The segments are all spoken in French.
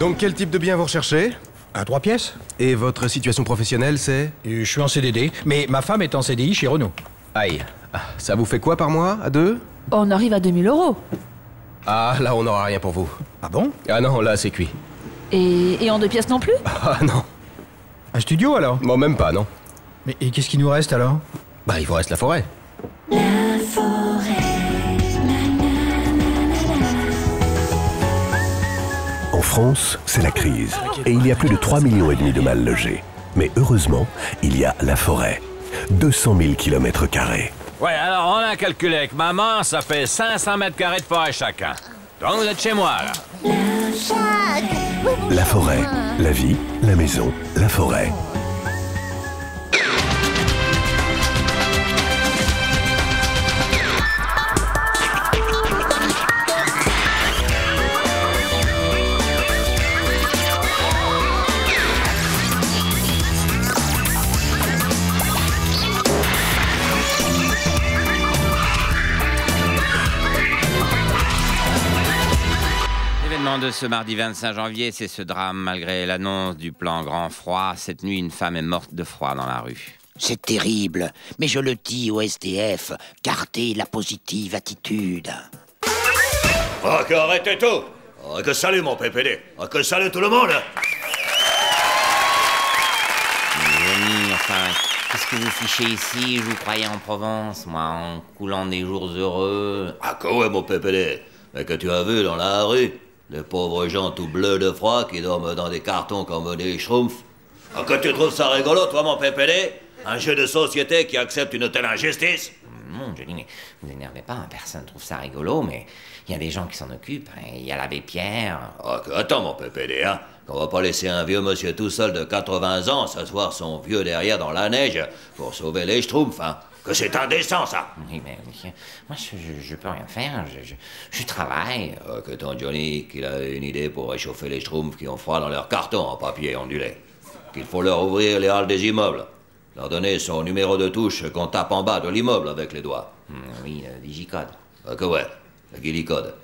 Donc quel type de bien vous recherchez? Un 3 pièces. Et votre situation professionnelle, c'est? Je suis en CDD, mais ma femme est en CDI chez Renault. Aïe. Ah, ça vous fait quoi par mois, à deux? On arrive à 2000 €. Ah, là on n'aura rien pour vous. Ah bon? Ah non, là c'est cuit. Et en 2 pièces non plus? Ah non. Un studio alors? Bon, même pas, non. Mais et qu'est-ce qui nous reste alors? Bah, il vous reste la forêt. En France, c'est la crise. Et il y a plus de 3,5 millions de mal logés. Mais heureusement, il y a la forêt. 200 000 km². Ouais, alors on a calculé avec maman, ça fait 500 mètres carrés de forêt chacun. Donc vous êtes chez moi, là. La forêt. La vie, la maison, la forêt. L'événement de ce mardi 25 janvier, c'est ce drame. Malgré l'annonce du plan grand froid, cette nuit, une femme est morte de froid dans la rue. C'est terrible, mais je le dis au SDF, gardez la positive attitude. Ok, arrêtez tout. Que salut mon PPD. Que salut tout le monde. Johnny, enfin, qu'est-ce que vous fichez ici? Je vous croyais en Provence, moi, en coulant des jours heureux. Ah que ouais mon PPD. Mais que tu as vu dans la rue, les pauvres gens tout bleus de froid qui dorment dans des cartons comme des schtroumpfs. Que tu trouves ça rigolo, toi mon PPD? Un jeu de société qui accepte une telle injustice? Non, Johnny, mais vous énervez pas, personne trouve ça rigolo, mais il y a des gens qui s'en occupent. Il y a l'abbé Pierre. Attends mon PPD, hein. On va pas laisser un vieux monsieur tout seul de 80 ans s'asseoir son vieux derrière dans la neige pour sauver les schtroumpfs, hein. Que c'est indécent, ça. Oui, mais monsieur, moi, je peux rien faire. Je travaille. Que ton Johnny, qu'il a une idée pour réchauffer les schtroumpfs qui ont froid dans leurs cartons en papier ondulé. Qu'il faut leur ouvrir les halles des immeubles. Leur donner son numéro de touche qu'on tape en bas de l'immeuble avec les doigts. Oui, le digicode. Que ouais, le guilicode.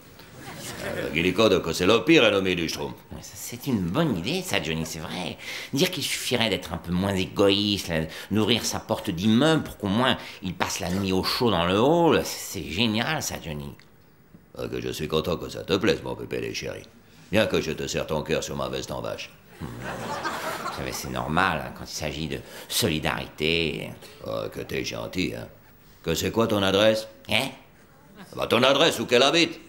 Le guilicode, que c'est le pire ennemi du schtroumpf. C'est une bonne idée, ça, Johnny, c'est vrai. Dire qu'il suffirait d'être un peu moins égoïste, d'ouvrir sa porte d'immeuble pour qu'au moins il passe la nuit au chaud dans le hall, c'est génial, ça, Johnny. Que je suis content que ça te plaise, mon pépé, les chéris. Bien que je te serre ton cœur sur ma veste en vache. Vous savez, c'est normal, hein, quand il s'agit de solidarité. Que t'es gentil, hein. Que c'est quoi ton adresse? Hein? Bah, ton adresse, où qu'elle habite?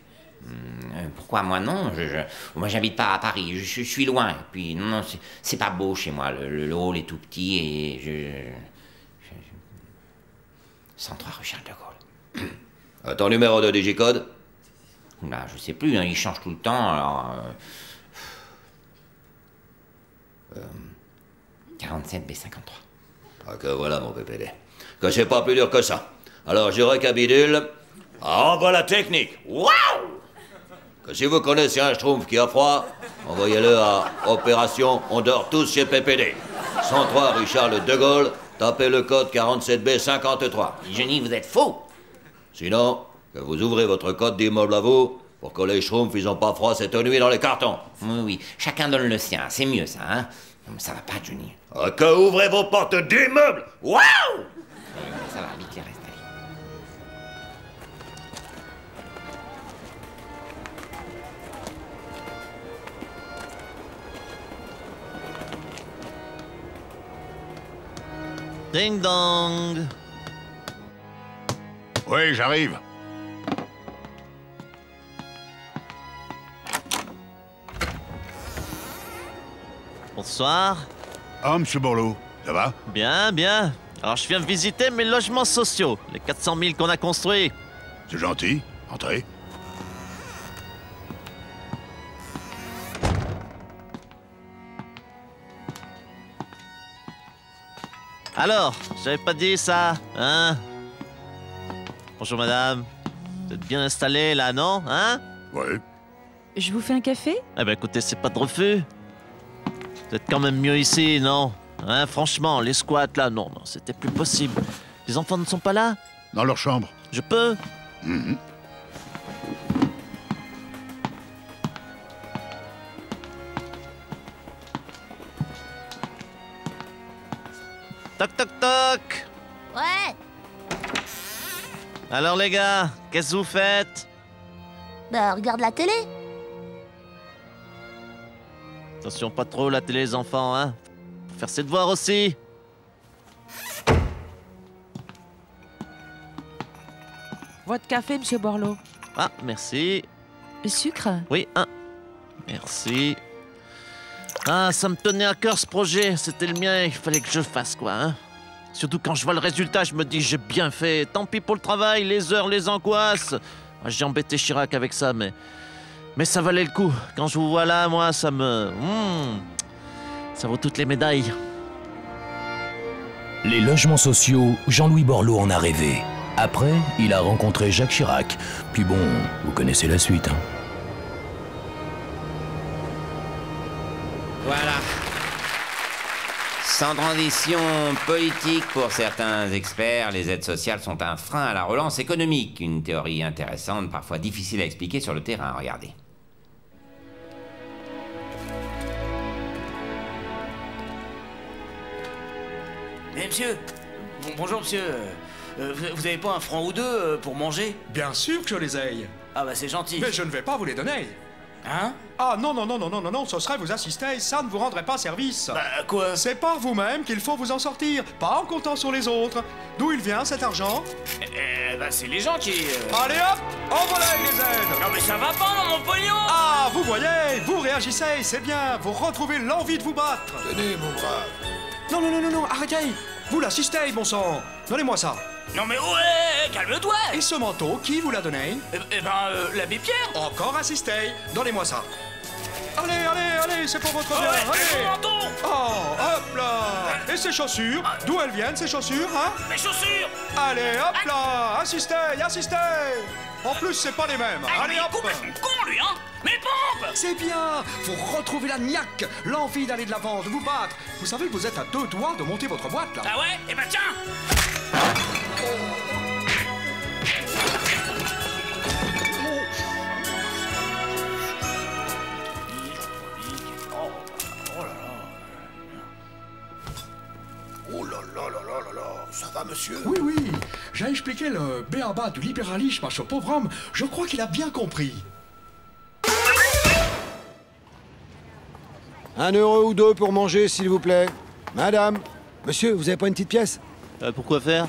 Pourquoi moi non? Moi j'habite pas à Paris, je suis loin. Et puis non, c'est pas beau chez moi, le hall est tout petit et 103 rue Charles de Gaulle. Ton numéro de digicode? Bah, je sais plus, hein, il change tout le temps, alors... 47B53. Que voilà mon PPD. Que c'est pas plus dur que ça. Alors je récapitule. Envoie la technique. Waouh! Que si vous connaissez un schtroumpf qui a froid, envoyez-le à Opération On dort tous chez PPD. 103 rue Charles de Gaulle, tapez le code 47B53. Johnny, vous êtes faux! Sinon, que vous ouvrez votre code d'immeuble à vous pour que les schtroumpfs ils ont pas froid cette nuit dans les cartons. Oui, chacun donne le sien, c'est mieux ça, hein? Ça va pas, Johnny. Que ouvrez vos portes d'immeuble. Waouh! Ça va, vite les reste. Ding dong. Oui, j'arrive. Bonsoir. Ah, monsieur Borloo, ça va? Bien, bien. Alors je viens visiter mes logements sociaux, les 400 000 qu'on a construits. C'est gentil. Entrez. Alors, j'avais pas dit ça, hein? Bonjour madame. Vous êtes bien installée là, non? Hein? Oui. Je vous fais un café? Eh ben écoutez, c'est pas de refus. Vous êtes quand même mieux ici, non? Hein, franchement, les squats là, non, c'était plus possible. Les enfants ne sont pas là? Dans leur chambre. Je peux? Toc toc toc. Ouais. Alors les gars, qu'est-ce que vous faites? Bah, regarde la télé. Attention, pas trop la télé, les enfants, hein. Faut faire ses devoirs aussi. Votre café, monsieur Borloo. Ah, merci. Le sucre? Oui, un. Merci. Ah, ça me tenait à cœur ce projet. C'était le mien, il fallait que je le fasse, quoi, hein. Surtout quand je vois le résultat, je me dis j'ai bien fait. Tant pis pour le travail, les heures, les angoisses. Ah, j'ai embêté Chirac avec ça, mais ça valait le coup. Quand je vous vois là, moi, ça me... ça vaut toutes les médailles. Les logements sociaux, Jean-Louis Borloo en a rêvé. Après, il a rencontré Jacques Chirac. Puis bon, vous connaissez la suite, hein. Voilà. Sans transition politique pour certains experts, les aides sociales sont un frein à la relance économique. Une théorie intéressante, parfois difficile à expliquer sur le terrain. Regardez. Eh monsieur, bonjour monsieur, vous avez pas un franc ou deux pour manger? Bien sûr que je les ai. Ah bah c'est gentil. Mais je ne vais pas vous les donner. Hein? Ah non, non, non, non, non, non, non, ce serait vous assister, ça ne vous rendrait pas service. Bah quoi? C'est par vous-même qu'il faut vous en sortir, pas en comptant sur les autres. D'où il vient cet argent? Bah c'est les gens qui... Allez hop, envolez les aides. Non mais ça va pas dans mon pognon. Ah, vous voyez, vous réagissez, c'est bien, vous retrouvez l'envie de vous battre. Tenez, mon brave. Non, non, non, non, non, arrêtez. Vous l'assistez, bon sang. Donnez-moi ça. Non mais ouais, calme-toi. Et ce manteau, qui vous l'a donné? Eh ben, l'abbé Pierre. Encore assisté. Donnez-moi ça. Allez, allez, allez, c'est pour votre bien, Ouais, allez. mon manteau. Oh, hop là. Et ces chaussures, d'où elles viennent, ces chaussures, hein? Mes chaussures. Allez, hop là. Assistez, assistez. En plus, c'est pas les mêmes. Ah, Allez, mais hop. complètement con, lui, hein. Mais pompe. C'est bien. Faut retrouver la niaque, l'envie d'aller de l'avant, de vous battre. Vous savez que vous êtes à 2 doigts de monter votre boîte, là. Ah ouais? Eh ben tiens. Oh là là là là là là, ça va, monsieur? Oui, oui. J'ai expliqué le b.a.-ba du libéralisme à ce pauvre homme. Je crois qu'il a bien compris. 1 euro ou 2 pour manger, s'il vous plaît. Madame, monsieur, vous avez pas une petite pièce? Pourquoi faire?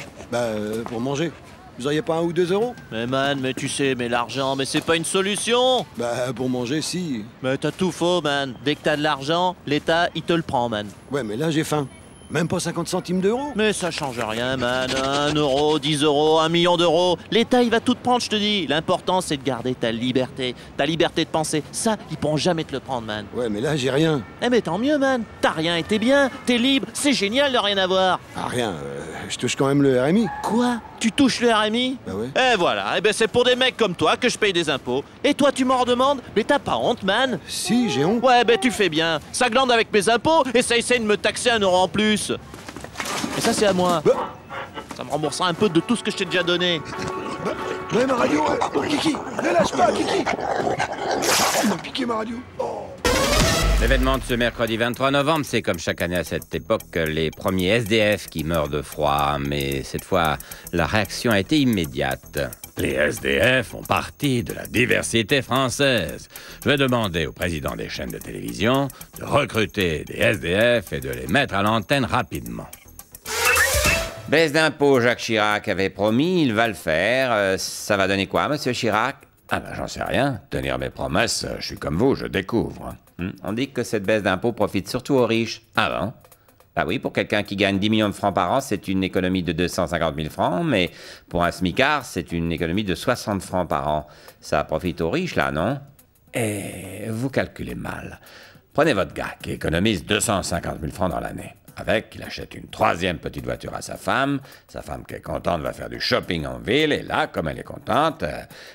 Pour manger. Vous auriez pas 1 ou 2 euros? Mais man, mais tu sais, mais l'argent, mais c'est pas une solution. Pour manger, si. Mais t'as tout faux, man. Dès que t'as de l'argent, l'État, il te le prend, man. Ouais, mais là, j'ai faim. Même pas 50 centimes d'euros? Mais ça change rien, man. 1 euro, 10 euros, 1 million d'euros. L'État, il va tout te prendre, je te dis. L'important, c'est de garder ta liberté de penser. Ça, ils pourront jamais te le prendre, man. Ouais, mais là, j'ai rien. Eh mais tant mieux, man. T'as rien et t'es bien. T'es libre. C'est génial de rien avoir. Ah, rien. Je touche quand même le RMI. Quoi? Tu touches le RMI? Bah ouais. Eh voilà. Eh ben c'est pour des mecs comme toi que je paye des impôts. Et toi, tu m'en redemandes? Mais t'as pas honte, man? Si, j'ai honte. Ouais, ben tu fais bien. Ça glande avec mes impôts et ça essaie de me taxer 1 euro en plus. Et ça, c'est à moi. Ça me remboursera un peu de tout ce que je t'ai déjà donné. Ouais, ma radio, ouais. Oh, Kiki, ne lâche pas, Kiki. Il m'a piqué ma radio. L'événement de ce mercredi 23 novembre, c'est comme chaque année à cette époque, les premiers SDF qui meurent de froid. Mais cette fois, la réaction a été immédiate. Les SDF font partie de la diversité française. Je vais demander au président des chaînes de télévision de recruter des SDF et de les mettre à l'antenne rapidement. Baisse d'impôts, Jacques Chirac avait promis, il va le faire. Ça va donner quoi, monsieur Chirac? Ah ben, j'en sais rien. Tenir mes promesses, je suis comme vous, je découvre. On dit que cette baisse d'impôts profite surtout aux riches. Ah bon? Bah oui, pour quelqu'un qui gagne 10 millions de francs par an, c'est une économie de 250 000 francs, mais pour un smicard, c'est une économie de 60 francs par an. Ça profite aux riches, là, non? Et vous calculez mal. Prenez votre gars qui économise 250 000 francs dans l'année. Avec, il achète une 3e petite voiture à sa femme qui est contente va faire du shopping en ville, et là, comme elle est contente,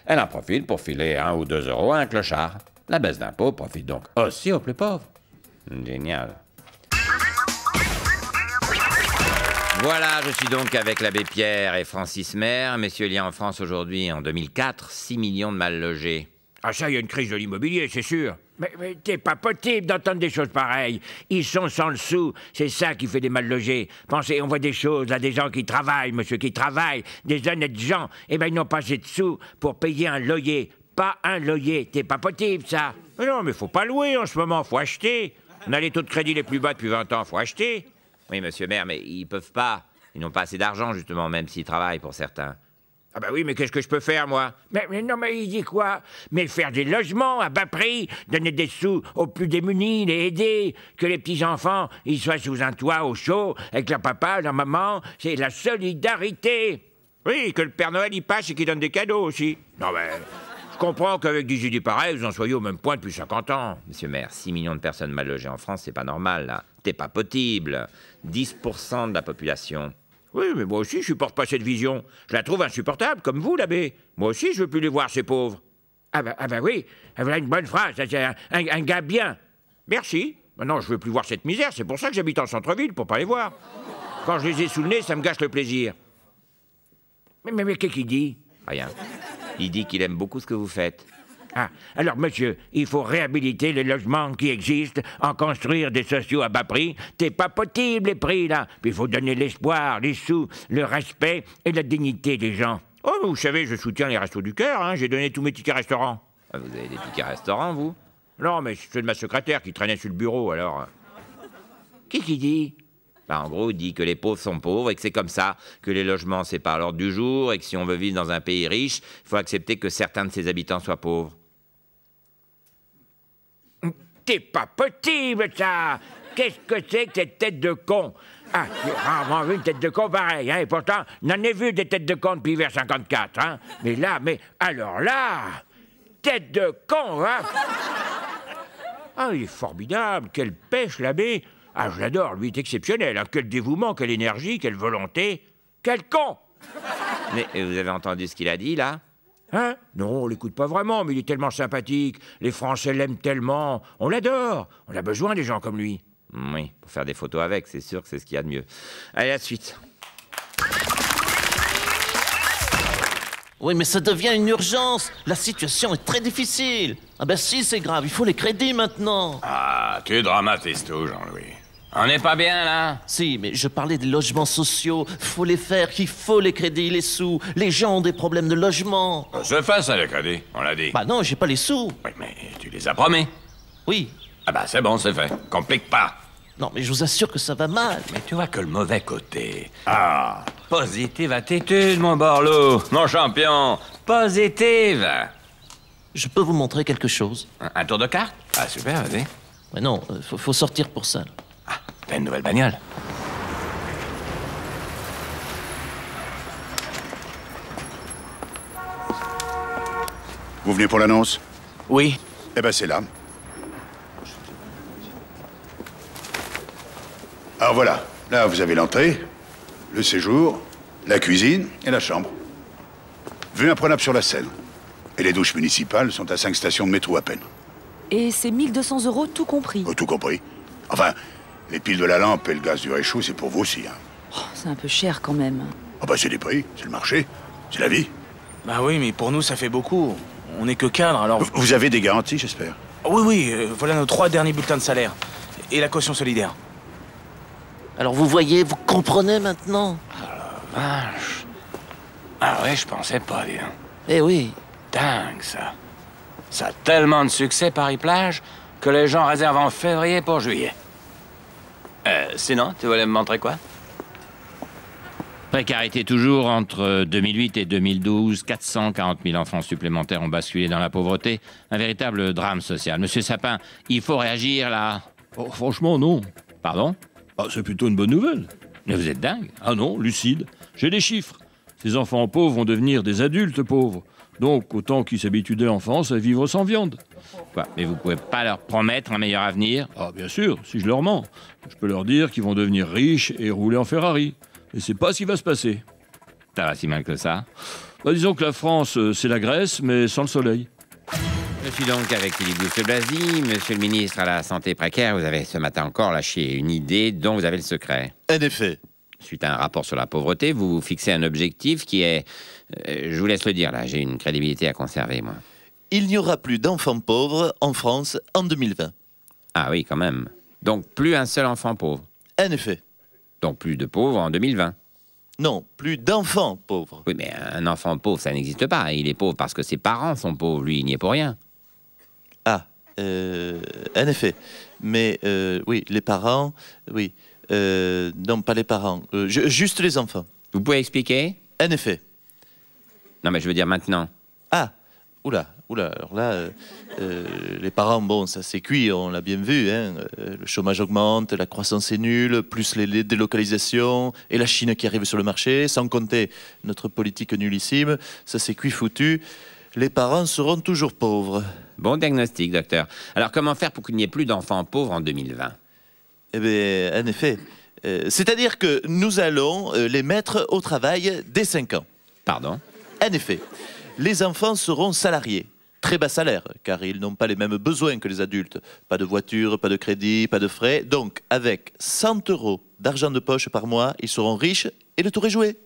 elle en profite pour filer 1 ou 2 euros à un clochard. La baisse d'impôt profite donc aussi aux plus pauvres. Génial. Voilà, je suis donc avec l'abbé Pierre et Francis Maire. Messieurs, il y a en France aujourd'hui, en 2004, 6 millions de mal logés. Ah ça, il y a une crise de l'immobilier, c'est sûr. Mais t'es pas possible d'entendre des choses pareilles. Ils sont sans le sou, c'est ça qui fait des mal logés. Pensez, on voit des choses à des gens qui travaillent, monsieur, qui travaillent, des honnêtes gens. Eh ben, ils n'ont pas assez de sous pour payer un loyer. Pas un loyer, t'es pas possible, ça. Mais non, mais faut pas louer en ce moment, faut acheter. On a les taux de crédit les plus bas depuis 20 ans, faut acheter. Oui, monsieur le maire, mais ils peuvent pas. Ils n'ont pas assez d'argent, justement, même s'ils travaillent pour certains. Ah bah oui, mais qu'est-ce que je peux faire, moi? Mais non, mais il dit quoi? Mais faire des logements à bas prix, donner des sous aux plus démunis, les aider, que les petits-enfants, ils soient sous un toit au chaud, avec leur papa, leur maman, c'est la solidarité. Oui, que le Père Noël y passe et qu'il donne des cadeaux aussi. Non, mais je comprends qu'avec des idées pareilles, vous en soyez au même point depuis 50 ans. Monsieur le maire, 6 millions de personnes mal logées en France, c'est pas normal, là. T'es pas possible. 10% de la population. Oui, mais moi aussi, je supporte pas cette vision. Je la trouve insupportable, comme vous, l'abbé. Moi aussi, je veux plus les voir, ces pauvres. Ah bah oui, voilà une bonne phrase, c'est un gars bien. Merci. Maintenant, je veux plus voir cette misère, c'est pour ça que j'habite en centre-ville, pour pas les voir. Quand je les ai sous le nez, ça me gâche le plaisir. Mais qu'est-ce qu'il dit? Rien. Il dit qu'il aime beaucoup ce que vous faites. Ah, alors, monsieur, il faut réhabiliter les logements qui existent, en construire des sociaux à bas prix. C'est pas possible, les prix, là. Puis il faut donner l'espoir, les sous, le respect et la dignité des gens. Oh, vous savez, je soutiens les restos du cœur, hein. J'ai donné tous mes tickets restaurants. Ah, vous avez des tickets restaurants, vous? Non, mais c'est ceux de ma secrétaire qui traînait sur le bureau, alors. Qu'est-ce qu'il dit? Bah, en gros, il dit que les pauvres sont pauvres et que c'est comme ça, que les logements, c'est pas à l'ordre du jour et que si on veut vivre dans un pays riche, il faut accepter que certains de ses habitants soient pauvres. C'est pas possible, ça! Qu'est-ce que c'est que cette tête de con? Ah, j'ai rarement vu une tête de con pareille, hein, et pourtant, j'en ai vu des têtes de con depuis vers 54, hein. Mais là, alors là, tête de con, hein? Ah, il est formidable, quelle pêche, l'abbé! Ah, je l'adore, lui, il est exceptionnel, hein. Quel dévouement, quelle énergie, quelle volonté! Quel con! Mais vous avez entendu ce qu'il a dit, là? Hein? Non, on l'écoute pas vraiment, mais il est tellement sympathique. Les Français l'aiment tellement. On l'adore. On a besoin des gens comme lui. Oui, pour faire des photos avec, c'est sûr que c'est ce qu'il y a de mieux. Allez, à la suite. Oui, mais ça devient une urgence. La situation est très difficile. Ah ben si, c'est grave, il faut les crédits maintenant. Ah, tu dramatises tout, Jean-Louis. On n'est pas bien, là? Si, mais je parlais des logements sociaux. Faut les faire, qu'il faut les crédits, les sous. Les gens ont des problèmes de logement. Se fait ça, les crédits, on l'a dit. Bah non, j'ai pas les sous. Oui, mais tu les as promis. Oui. Ah bah c'est bon, c'est fait. Complique pas. Non, mais je vous assure que ça va mal. Mais tu vois que le mauvais côté. Ah, positive attitude, mon Borloo, mon champion. Positive. Je peux vous montrer quelque chose. Un tour de cartes? Ah, super, vas-y. Mais non, faut sortir pour ça. Ah, t'as une nouvelle bagnole? Vous venez pour l'annonce? Oui. Eh ben, c'est là. Alors voilà, là vous avez l'entrée, le séjour, la cuisine et la chambre. Vue imprenable sur la Seine. Et les douches municipales sont à 5 stations de métro à peine. Et c'est 1200 € tout compris. Oh, tout compris. Enfin, les piles de la lampe et le gaz du réchaud, c'est pour vous aussi, hein. Oh, c'est un peu cher quand même. Ah bah c'est des prix, c'est le marché, c'est la vie. Bah oui, mais pour nous, ça fait beaucoup. On n'est que cadre, alors... Vous avez des garanties, j'espère? Oui, voilà nos 3 derniers bulletins de salaire. Et la caution solidaire. Alors vous voyez, vous comprenez maintenant? Ah la vache. Ah ouais, je pensais pas, dis donc. Eh oui. Dingue, ça. Ça a tellement de succès, Paris-Plage, que les gens réservent en février pour juillet. Sinon, tu voulais me montrer quoi? Précarité toujours, entre 2008 et 2012, 440 000 enfants supplémentaires ont basculé dans la pauvreté. Un véritable drame social. Monsieur Sapin, il faut réagir, là. Oh, franchement, non. Pardon? Ah, c'est plutôt une bonne nouvelle. Mais vous êtes dingue. Ah non, lucide. J'ai les chiffres. Ces enfants pauvres vont devenir des adultes pauvres. Donc, autant qu'ils s'habituent dès l'enfance à vivre sans viande. Quoi? Mais vous pouvez pas leur promettre un meilleur avenir? Ah, bien sûr, si je leur mens. Je peux leur dire qu'ils vont devenir riches et rouler en Ferrari. Et c'est pas ce qui va se passer. Ça va si mal que ça? Bah, disons que la France, c'est la Grèce, mais sans le soleil. Je suis donc avec Philippe Douste-Blazy. Monsieur le ministre à la Santé précaire, vous avez ce matin encore lâché une idée dont vous avez le secret. En effet. Suite à un rapport sur la pauvreté, vous fixez un objectif qui est... je vous laisse le dire, là, j'ai une crédibilité à conserver, moi. il n'y aura plus d'enfants pauvres en France en 2020. Ah oui, quand même. Donc plus un seul enfant pauvre. En effet. Donc plus de pauvres en 2020. Non, plus d'enfants pauvres. Oui, mais un enfant pauvre, ça n'existe pas. Il est pauvre parce que ses parents sont pauvres. Lui, il n'y est pour rien. Ah, en effet. Mais oui, les parents, oui. Non, pas les parents. Juste les enfants. Vous pouvez expliquer? En effet. Non, mais je veux dire maintenant. Ah, oula. Alors là, les parents, bon, ça c'est cuit, on l'a bien vu. Hein. Le chômage augmente, la croissance est nulle, plus les délocalisations et la Chine qui arrive sur le marché, sans compter notre politique nullissime, ça c'est cuit foutu. Les parents seront toujours pauvres. Bon diagnostic, docteur. Alors comment faire pour qu'il n'y ait plus d'enfants pauvres en 2020? Eh bien, en effet. C'est-à-dire que nous allons les mettre au travail dès 5 ans. Pardon? En effet. Les enfants seront salariés. Très bas salaire, car ils n'ont pas les mêmes besoins que les adultes. Pas de voiture, pas de crédit, pas de frais. Donc, avec 100 € d'argent de poche par mois, ils seront riches et le tour est joué.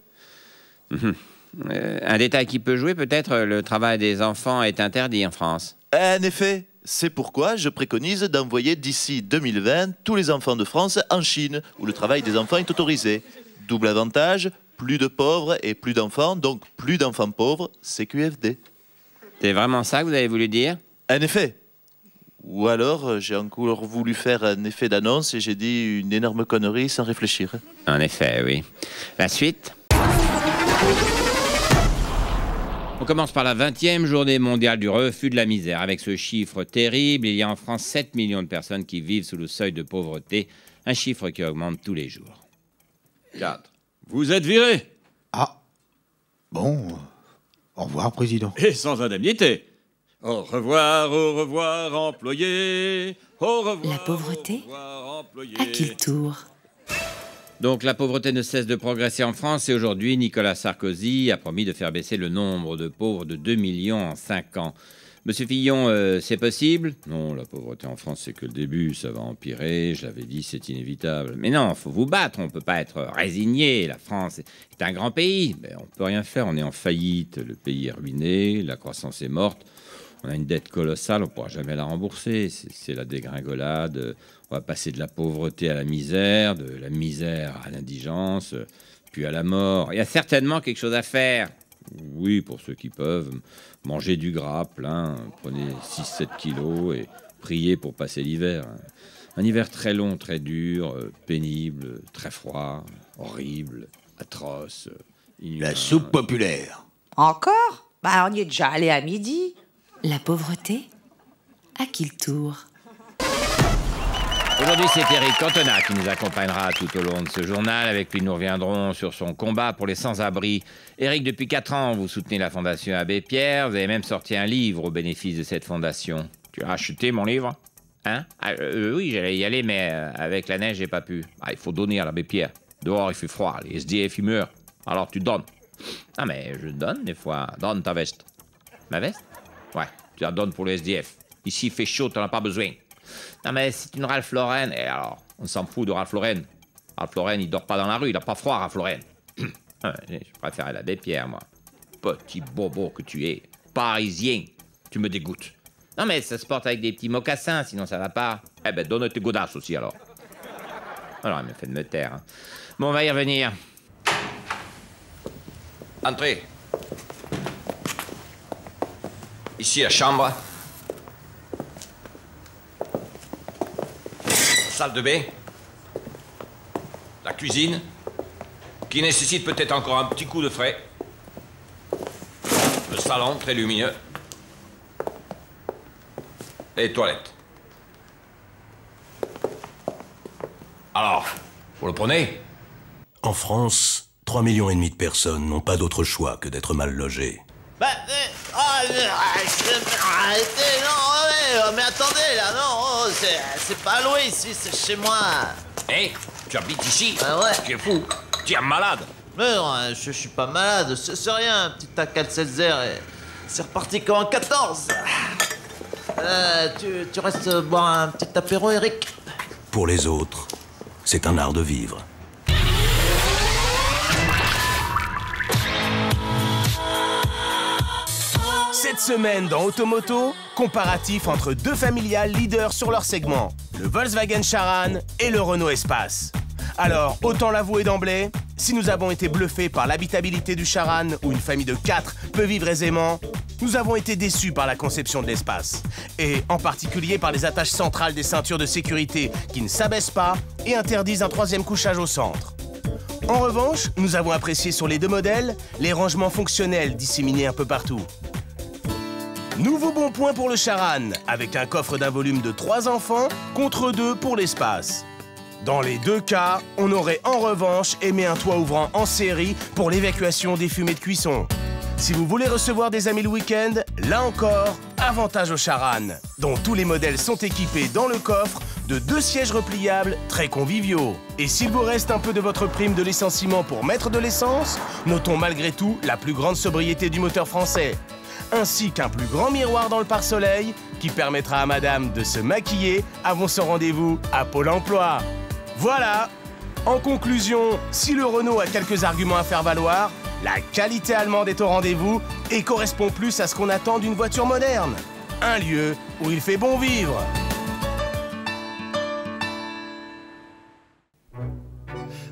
Un détail qui peut jouer, peut-être, le travail des enfants est interdit en France. En effet, c'est pourquoi je préconise d'envoyer d'ici 2020 tous les enfants de France en Chine, où le travail des enfants est autorisé. Double avantage, plus de pauvres et plus d'enfants, donc plus d'enfants pauvres, CQFD. C'est vraiment ça que vous avez voulu dire? En effet. Ou alors, j'ai encore voulu faire un effet d'annonce et j'ai dit une énorme connerie sans réfléchir. En effet, oui. La suite? On commence par la 20e journée mondiale du refus de la misère. Avec ce chiffre terrible, il y a en France 7 millions de personnes qui vivent sous le seuil de pauvreté, un chiffre qui augmente tous les jours. 4. Vous êtes viré. Ah. Bon. Au revoir, président. Et sans indemnité. Au revoir, employé. Au revoir. La pauvreté? À qui le tour? Donc la pauvreté ne cesse de progresser en France et aujourd'hui, Nicolas Sarkozy a promis de faire baisser le nombre de pauvres de 2 millions en 5 ans. Monsieur Fillon, c'est possible? Non, la pauvreté en France, c'est que le début, ça va empirer, je l'avais dit, c'est inévitable. Mais non, faut vous battre, on peut pas être résigné, la France est un grand pays. Mais on peut rien faire, on est en faillite, le pays est ruiné, la croissance est morte, on a une dette colossale, on pourra jamais la rembourser, c'est la dégringolade, on va passer de la pauvreté à la misère, de la misère à l'indigence, puis à la mort. Il y a certainement quelque chose à faire. Oui, pour ceux qui peuvent, manger du gras plein, prenez 6-7 kilos et priez pour passer l'hiver. Un hiver très long, très dur, pénible, très froid, horrible, atroce, inhumain. La soupe populaire. Encore? Bah, on y est déjà allé à midi. La pauvreté? À qui le tour? Aujourd'hui, c'est Éric Cantona qui nous accompagnera tout au long de ce journal. Avec lui, nous reviendrons sur son combat pour les sans-abri. Éric, depuis 4 ans, vous soutenez la Fondation Abbé Pierre. Vous avez même sorti un livre au bénéfice de cette fondation. Tu as acheté mon livre? Hein? Oui, j'allais y aller, mais avec la neige, j'ai pas pu. Il faut donner à l'Abbé Pierre. Dehors, il fait froid. Les SDF, ils meurent. Alors, tu donnes. Ah, mais je donne des fois. Donne ta veste. Ma veste? Ouais, tu la donnes pour les SDF. Ici, il fait chaud, t'en as pas besoin. Non mais c'est une Ralph Lauren, et alors, on s'en fout de Ralph Lauren. Ralph Lauren, il dort pas dans la rue, il a pas froid, Ralph Lauren. Je préfère l'Abbé Pierre, moi. Petit bobo que tu es, parisien, tu me dégoûtes. Non mais ça se porte avec des petits mocassins, sinon ça va pas. Eh ben, donne tes godasses aussi, alors. Alors, il m'a fait de me taire. Hein. Bon, on va y revenir. Entrez. Ici, la chambre. Salle de bain. La cuisine. Qui nécessite peut-être encore un petit coup de frais. Le salon, très lumineux. Et les toilettes. Alors, vous le prenez? En France, 3,5 millions de personnes n'ont pas d'autre choix que d'être mal logées. Arrêtez, non, mais attendez, là, non, c'est pas loin ici, c'est chez moi. Hé, tu habites ici? Ah ouais. Tu es fou, tu es malade. Mais non, je suis pas malade, c'est rien, un petit Alka-Seltzer et c'est reparti comme en 14. Tu restes boire un petit apéro, Eric? Pour les autres, c'est un art de vivre. Cette semaine dans Automoto, comparatif entre deux familiales leaders sur leur segment, le Volkswagen Charan et le Renault Espace. Alors, autant l'avouer d'emblée, si nous avons été bluffés par l'habitabilité du Charan où une famille de 4 peut vivre aisément, nous avons été déçus par la conception de l'espace, et en particulier par les attaches centrales des ceintures de sécurité qui ne s'abaissent pas et interdisent un troisième couchage au centre. En revanche, nous avons apprécié sur les deux modèles les rangements fonctionnels disséminés un peu partout. Nouveau bon point pour le Charan, avec un coffre d'un volume de 3 enfants contre 2 pour l'espace. Dans les deux cas, on aurait en revanche aimé un toit ouvrant en série pour l'évacuation des fumées de cuisson. Si vous voulez recevoir des amis le week-end, là encore, avantage au Charan, dont tous les modèles sont équipés dans le coffre de 2 sièges repliables très conviviaux. Et s'il vous reste un peu de votre prime de licenciement pour mettre de l'essence, notons malgré tout la plus grande sobriété du moteur français, ainsi qu'un plus grand miroir dans le pare-soleil qui permettra à madame de se maquiller avant son rendez-vous à Pôle emploi. Voilà! En conclusion, si le Renault a quelques arguments à faire valoir, la qualité allemande est au rendez-vous et correspond plus à ce qu'on attend d'une voiture moderne. Un lieu où il fait bon vivre.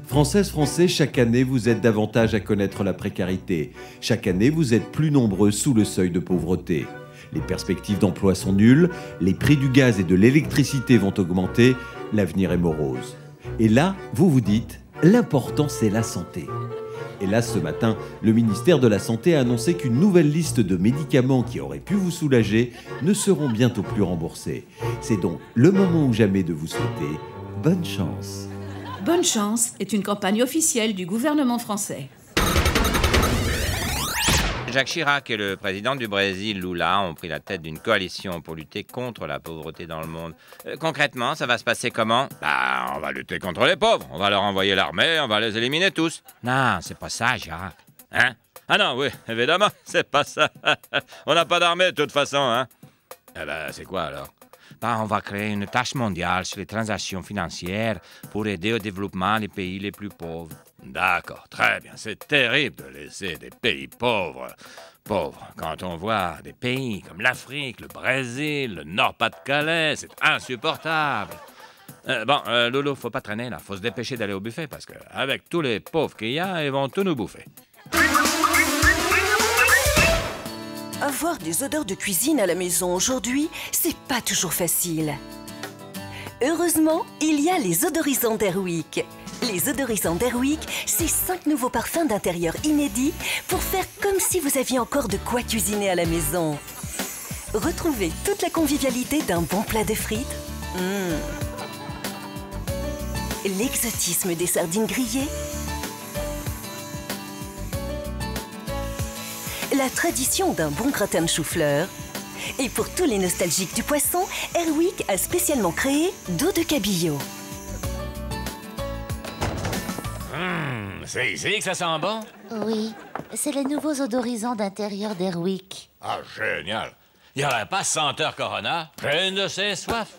Françaises, Français, chaque année, vous êtes davantage à connaître la précarité. Chaque année, vous êtes plus nombreux sous le seuil de pauvreté. Les perspectives d'emploi sont nulles, les prix du gaz et de l'électricité vont augmenter, l'avenir est morose. Et là, vous vous dites, l'important c'est la santé. Hélas, ce matin, le ministère de la Santé a annoncé qu'une nouvelle liste de médicaments qui auraient pu vous soulager ne seront bientôt plus remboursés. C'est donc le moment ou jamais de vous souhaiter bonne chance. Bonne chance est une campagne officielle du gouvernement français. Jacques Chirac et le président du Brésil, Lula, ont pris la tête d'une coalition pour lutter contre la pauvreté dans le monde. Concrètement, ça va se passer comment? On va lutter contre les pauvres. On va leur envoyer l'armée, on va les éliminer tous. Non, c'est pas ça, Jacques. Hein? Ah non, oui, évidemment, c'est pas ça. On n'a pas d'armée de toute façon, hein? Eh ben, c'est quoi alors? On va créer une taxe mondiale sur les transactions financières pour aider au développement les pays les plus pauvres. D'accord, très bien. C'est terrible de laisser des pays pauvres quand on voit des pays comme l'Afrique, le Brésil, le Nord-Pas-de-Calais, c'est insupportable. Loulou, faut pas traîner là. Faut se dépêcher d'aller au buffet parce qu'avec tous les pauvres qu'il y a, ils vont tout nous bouffer. Avoir des odeurs de cuisine à la maison aujourd'hui, c'est pas toujours facile. Heureusement, il y a les odorisants d'Airwick. Les odorisants d'Airwick, c'est 5 nouveaux parfums d'intérieur inédits pour faire comme si vous aviez encore de quoi cuisiner à la maison. Retrouvez toute la convivialité d'un bon plat de frites. L'exotisme des sardines grillées. La tradition d'un bon gratin de chou-fleur. Et pour tous les nostalgiques du poisson, Airwick a spécialement créé d'eau de cabillaud. C'est ici que ça sent bon? Oui, c'est les nouveaux odorisants d'intérieur d'Airwick. Ah, génial! Il n'y aurait pas senteur Corona? Pleine de ses soifs.